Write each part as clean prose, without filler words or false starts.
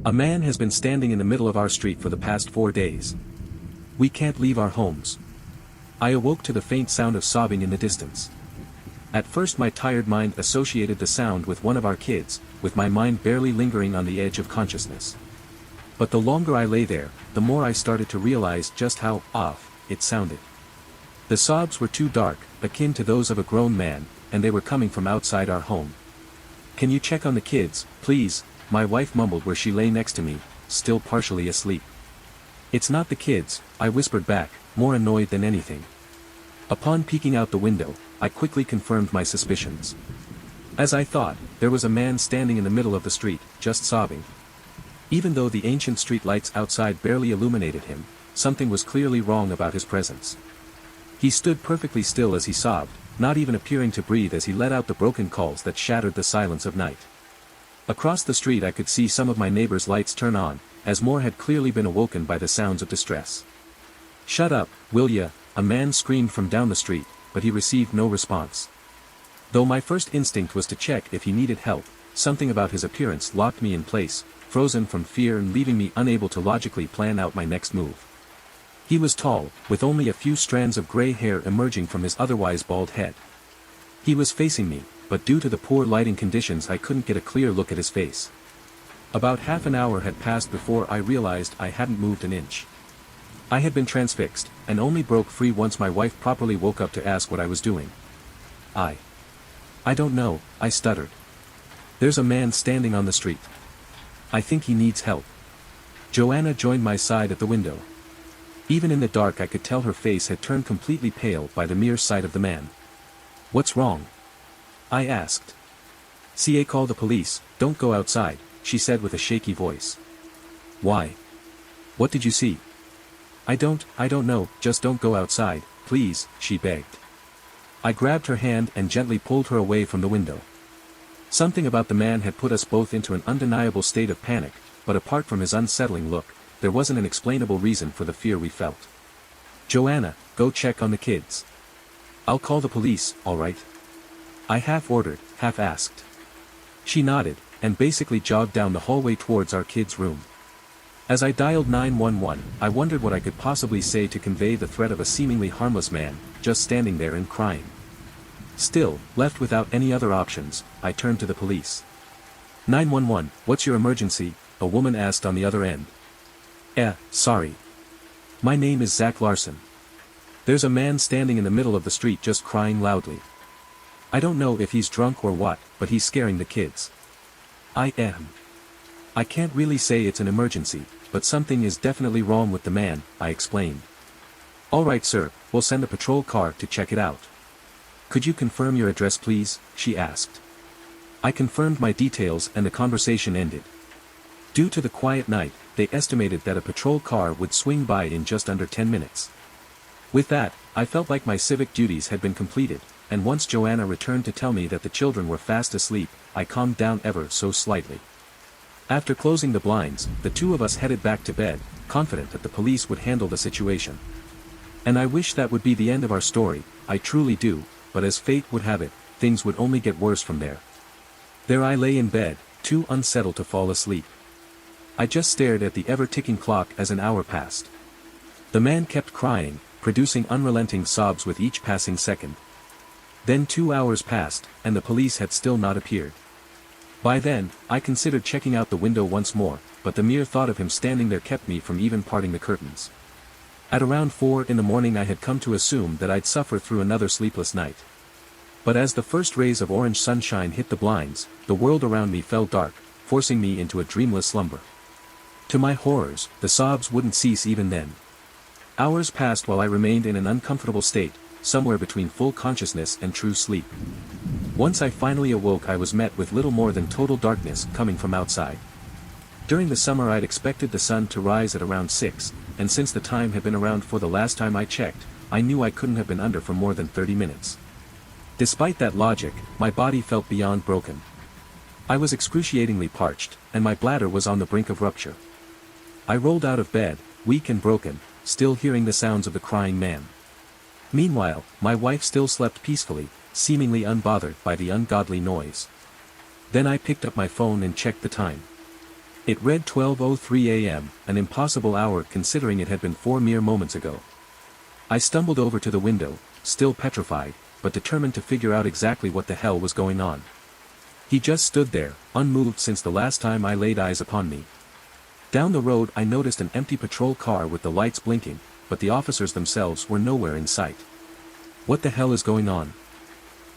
A man has been standing in the middle of our street for the past 4 days. We can't leave our homes. I awoke to the faint sound of sobbing in the distance. At first my tired mind associated the sound with one of our kids, with my mind barely lingering on the edge of consciousness. But the longer I lay there, the more I started to realize just how off it sounded. The sobs were too dark, akin to those of a grown man, and they were coming from outside our home. "Can you check on the kids, please?" my wife mumbled where she lay next to me, still partially asleep. "It's not the kids," I whispered back, more annoyed than anything. Upon peeking out the window, I quickly confirmed my suspicions. As I thought, there was a man standing in the middle of the street, just sobbing. Even though the ancient street lights outside barely illuminated him, something was clearly wrong about his presence. He stood perfectly still as he sobbed, not even appearing to breathe as he let out the broken calls that shattered the silence of night. Across the street I could see some of my neighbors' lights turn on, as more had clearly been awoken by the sounds of distress. "Shut up, will ya?" a man screamed from down the street, but he received no response. Though my first instinct was to check if he needed help, something about his appearance locked me in place, frozen from fear and leaving me unable to logically plan out my next move. He was tall, with only a few strands of gray hair emerging from his otherwise bald head. He was facing me, but due to the poor lighting conditions I couldn't get a clear look at his face. About half an hour had passed before I realized I hadn't moved an inch. I had been transfixed, and only broke free once my wife properly woke up to ask what I was doing. I don't know," I stuttered. "There's a man standing on the street. I think he needs help." Joanna joined my side at the window. Even in the dark I could tell her face had turned completely pale by the mere sight of the man. "What's wrong?" I asked. "Call the police, don't go outside," she said with a shaky voice. "Why? What did you see?" I don't know, just don't go outside, please," she begged. I grabbed her hand and gently pulled her away from the window. Something about the man had put us both into an undeniable state of panic, but apart from his unsettling look, there wasn't an explainable reason for the fear we felt. "Joanna, go check on the kids." "I'll call the police, all right?" I half ordered, half asked. She nodded, and basically jogged down the hallway towards our kids' room. As I dialed 911, I wondered what I could possibly say to convey the threat of a seemingly harmless man, just standing there and crying. Still, left without any other options, I turned to the police. 911, what's your emergency?" a woman asked on the other end. Sorry. My name is Zach Larson. There's a man standing in the middle of the street just crying loudly. I don't know if he's drunk or what, but he's scaring the kids." I can't really say it's an emergency, but something is definitely wrong with the man," I explained. "All right sir, we'll send a patrol car to check it out." "Could you confirm your address please?" she asked. I confirmed my details and the conversation ended. Due to the quiet night, they estimated that a patrol car would swing by in just under 10 minutes. With that, I felt like my civic duties had been completed, and once Joanna returned to tell me that the children were fast asleep, I calmed down ever so slightly. After closing the blinds, the two of us headed back to bed, confident that the police would handle the situation. And I wish that would be the end of our story, I truly do, but as fate would have it, things would only get worse from there. There I lay in bed, too unsettled to fall asleep. I just stared at the ever-ticking clock as an hour passed. The man kept crying, producing unrelenting sobs with each passing second. Then 2 hours passed, and the police had still not appeared. By then, I considered checking out the window once more, but the mere thought of him standing there kept me from even parting the curtains. At around 4 in the morning I had come to assume that I'd suffer through another sleepless night. But as the first rays of orange sunshine hit the blinds, the world around me fell dark, forcing me into a dreamless slumber. To my horrors, the sobs wouldn't cease even then. Hours passed while I remained in an uncomfortable state, somewhere between full consciousness and true sleep. Once I finally awoke I was met with little more than total darkness coming from outside. During the summer I'd expected the sun to rise at around 6, and since the time had been around for the last time I checked, I knew I couldn't have been under for more than 30 minutes. Despite that logic, my body felt beyond broken. I was excruciatingly parched, and my bladder was on the brink of rupture. I rolled out of bed, weak and broken, still hearing the sounds of the crying man. Meanwhile, my wife still slept peacefully, seemingly unbothered by the ungodly noise. Then I picked up my phone and checked the time. It read 12:03 a.m., an impossible hour considering it had been 4 mere moments ago. I stumbled over to the window, still petrified, but determined to figure out exactly what the hell was going on. He just stood there, unmoved since the last time I laid eyes upon me. Down the road I noticed an empty patrol car with the lights blinking, but the officers themselves were nowhere in sight. What the hell is going on?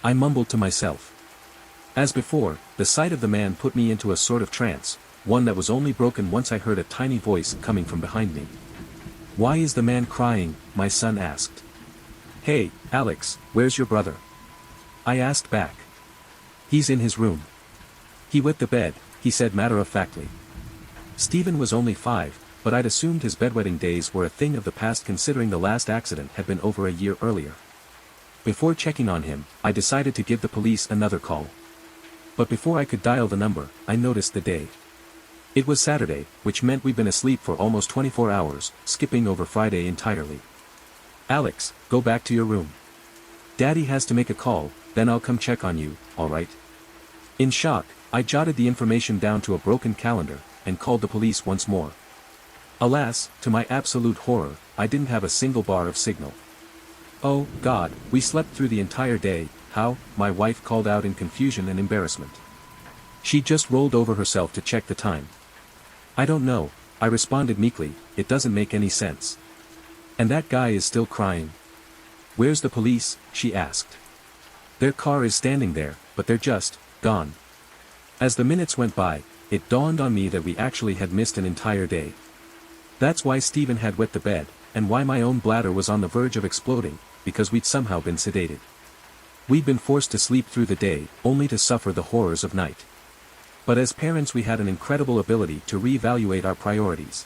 I mumbled to myself. As before, the sight of the man put me into a sort of trance, one that was only broken once I heard a tiny voice coming from behind me. "Why is the man crying?" my son asked. "Hey, Alex, where's your brother?" I asked back. "He's in his room. He wet the bed," he said matter-of-factly. Stephen was only 5, but I'd assumed his bedwetting days were a thing of the past considering the last accident had been over a year earlier. Before checking on him, I decided to give the police another call. But before I could dial the number, I noticed the day. It was Saturday, which meant we'd been asleep for almost 24 hours, skipping over Friday entirely. "Alex, go back to your room. Daddy has to make a call, then I'll come check on you, alright?" In shock, I jotted the information down to a broken calendar, and called the police once more. Alas, to my absolute horror, I didn't have a single bar of signal. "Oh, God, we slept through the entire day, how?" my wife called out in confusion and embarrassment. She just rolled over herself to check the time. "I don't know," I responded meekly, "it doesn't make any sense. And that guy is still crying." "Where's the police?" she asked. "Their car is standing there, but they're just gone." As the minutes went by, it dawned on me that we actually had missed an entire day. That's why Stephen had wet the bed, and why my own bladder was on the verge of exploding, because we'd somehow been sedated. We'd been forced to sleep through the day, only to suffer the horrors of night. But as parents we had an incredible ability to reevaluate our priorities.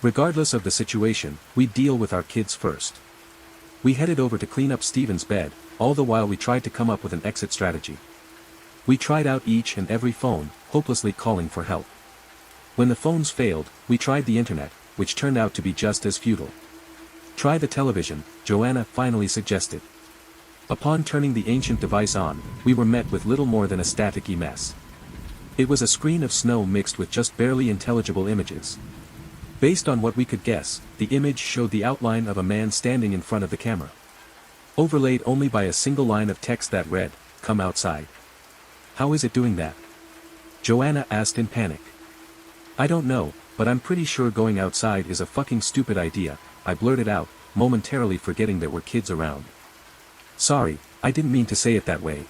Regardless of the situation, we'd deal with our kids first. We headed over to clean up Stephen's bed, all the while we tried to come up with an exit strategy. We tried out each and every phone, hopelessly calling for help. When the phones failed, we tried the internet, which turned out to be just as futile. "Try the television," Joanna finally suggested. Upon turning the ancient device on, we were met with little more than a staticky mess. It was a screen of snow mixed with just barely intelligible images. Based on what we could guess, the image showed the outline of a man standing in front of the camera. Overlaid only by a single line of text that read, "Come outside." "How is it doing that?" Joanna asked in panic. "I don't know, but I'm pretty sure going outside is a fucking stupid idea," I blurted out, momentarily forgetting there were kids around. "Sorry, I didn't mean to say it that way."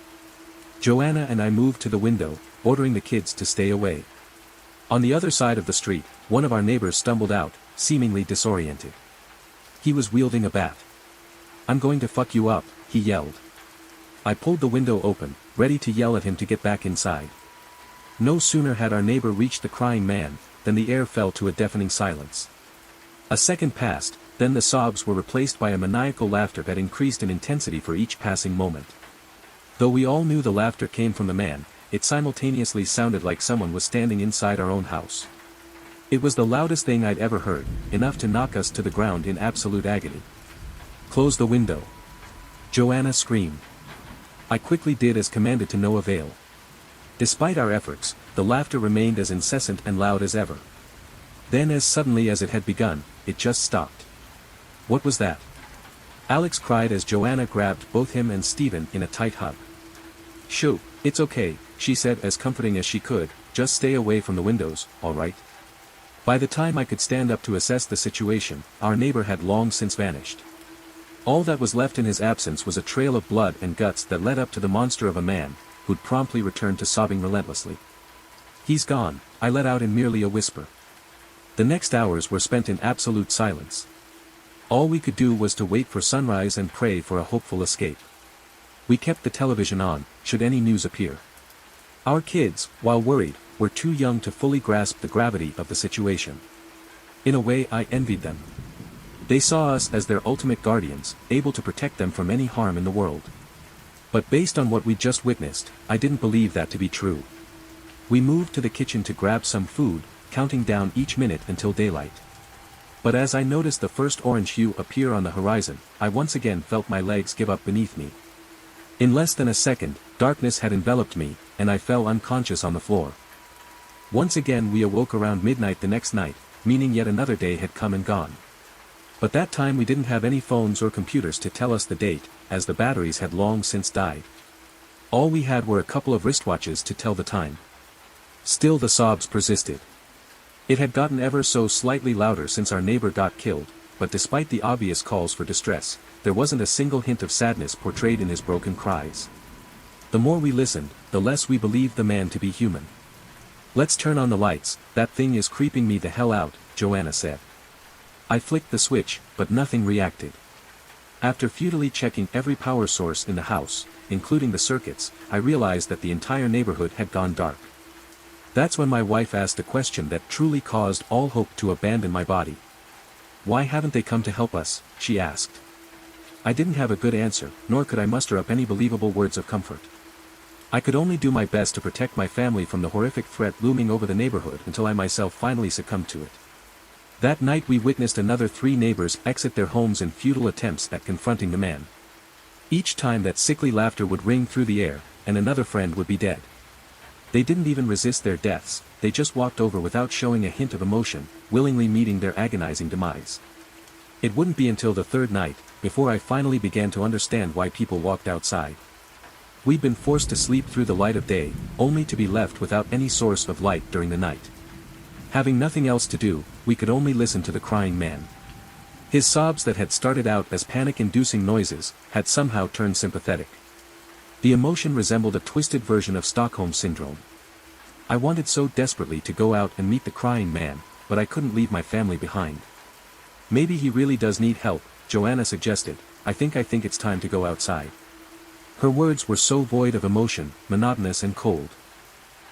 Joanna and I moved to the window, ordering the kids to stay away. On the other side of the street, one of our neighbors stumbled out, seemingly disoriented. He was wielding a bat. "I'm going to fuck you up," he yelled. I pulled the window open, ready to yell at him to get back inside. No sooner had our neighbor reached the crying man, than the air fell to a deafening silence. A second passed, then the sobs were replaced by a maniacal laughter that increased in intensity for each passing moment. Though we all knew the laughter came from the man, it simultaneously sounded like someone was standing inside our own house. It was the loudest thing I'd ever heard, enough to knock us to the ground in absolute agony. "Close the window," Joanna screamed. I quickly did as commanded to no avail. Despite our efforts, the laughter remained as incessant and loud as ever. Then as suddenly as it had begun, it just stopped. "What was that?" Alex cried as Joanna grabbed both him and Stephen in a tight hug. "Shoo, it's okay," she said as comforting as she could, "just stay away from the windows, alright?" By the time I could stand up to assess the situation, our neighbor had long since vanished. All that was left in his absence was a trail of blood and guts that led up to the monster of a man, who'd promptly returned to sobbing relentlessly. "He's gone," I let out in merely a whisper. The next hours were spent in absolute silence. All we could do was to wait for sunrise and pray for a hopeful escape. We kept the television on, should any news appear. Our kids, while worried, were too young to fully grasp the gravity of the situation. In a way I envied them. They saw us as their ultimate guardians, able to protect them from any harm in the world. But based on what we'd just witnessed, I didn't believe that to be true. We moved to the kitchen to grab some food, counting down each minute until daylight. But as I noticed the first orange hue appear on the horizon, I once again felt my legs give up beneath me. In less than a second, darkness had enveloped me, and I fell unconscious on the floor. Once again we awoke around midnight the next night, meaning yet another day had come and gone. But that time we didn't have any phones or computers to tell us the date, as the batteries had long since died. All we had were a couple of wristwatches to tell the time. Still the sobs persisted. It had gotten ever so slightly louder since our neighbor got killed, but despite the obvious calls for distress, there wasn't a single hint of sadness portrayed in his broken cries. The more we listened, the less we believed the man to be human. "Let's turn on the lights, that thing is creeping me the hell out," Joanna said. I flicked the switch, but nothing reacted. After futilely checking every power source in the house, including the circuits, I realized that the entire neighborhood had gone dark. That's when my wife asked a question that truly caused all hope to abandon my body. "Why haven't they come to help us?" she asked. I didn't have a good answer, nor could I muster up any believable words of comfort. I could only do my best to protect my family from the horrific threat looming over the neighborhood until I myself finally succumbed to it. That night we witnessed another 3 neighbors exit their homes in futile attempts at confronting the man. Each time that sickly laughter would ring through the air, and another friend would be dead. They didn't even resist their deaths, they just walked over without showing a hint of emotion, willingly meeting their agonizing demise. It wouldn't be until the 3rd night, before I finally began to understand why people walked outside. We'd been forced to sleep through the light of day, only to be left without any source of light during the night. Having nothing else to do, we could only listen to the crying man. His sobs that had started out as panic-inducing noises, had somehow turned sympathetic. The emotion resembled a twisted version of Stockholm Syndrome. I wanted so desperately to go out and meet the crying man, but I couldn't leave my family behind. "Maybe he really does need help," Joanna suggested. I think it's time to go outside." Her words were so void of emotion, monotonous and cold.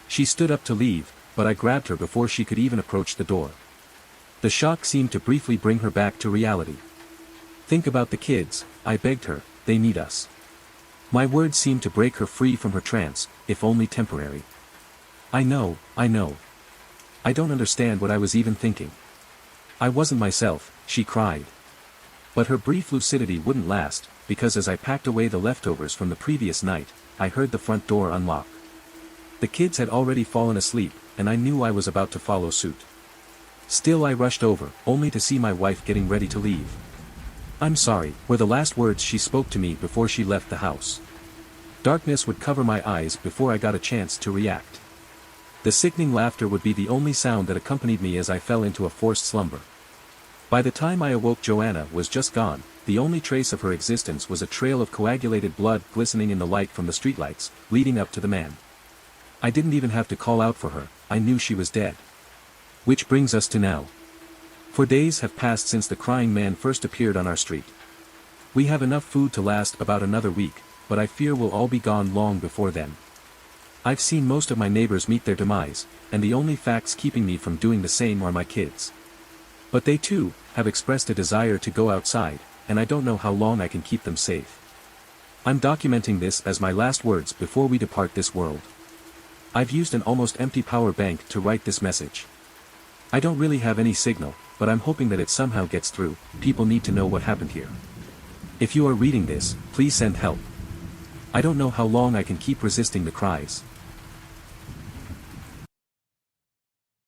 She stood up to leave, but I grabbed her before she could even approach the door. The shock seemed to briefly bring her back to reality. "Think about the kids," I begged her, "they need us." My words seemed to break her free from her trance, if only temporary. I know. I don't understand what I was even thinking. I wasn't myself," she cried. But her brief lucidity wouldn't last, because as I packed away the leftovers from the previous night, I heard the front door unlock. The kids had already fallen asleep, and I knew I was about to follow suit. Still I rushed over, only to see my wife getting ready to leave. "I'm sorry," were the last words she spoke to me before she left the house. Darkness would cover my eyes before I got a chance to react. The sickening laughter would be the only sound that accompanied me as I fell into a forced slumber. By the time I awoke, Joanna was just gone. The only trace of her existence was a trail of coagulated blood glistening in the light from the streetlights, leading up to the man. I didn't even have to call out for her, I knew she was dead. Which brings us to now. For days have passed since the crying man first appeared on our street. We have enough food to last about another week, but I fear we'll all be gone long before then. I've seen most of my neighbors meet their demise, and the only facts keeping me from doing the same are my kids. But they too, have expressed a desire to go outside, and I don't know how long I can keep them safe. I'm documenting this as my last words before we depart this world. I've used an almost empty power bank to write this message. I don't really have any signal, but I'm hoping that it somehow gets through. People need to know what happened here. If you are reading this, please send help. I don't know how long I can keep resisting the cries.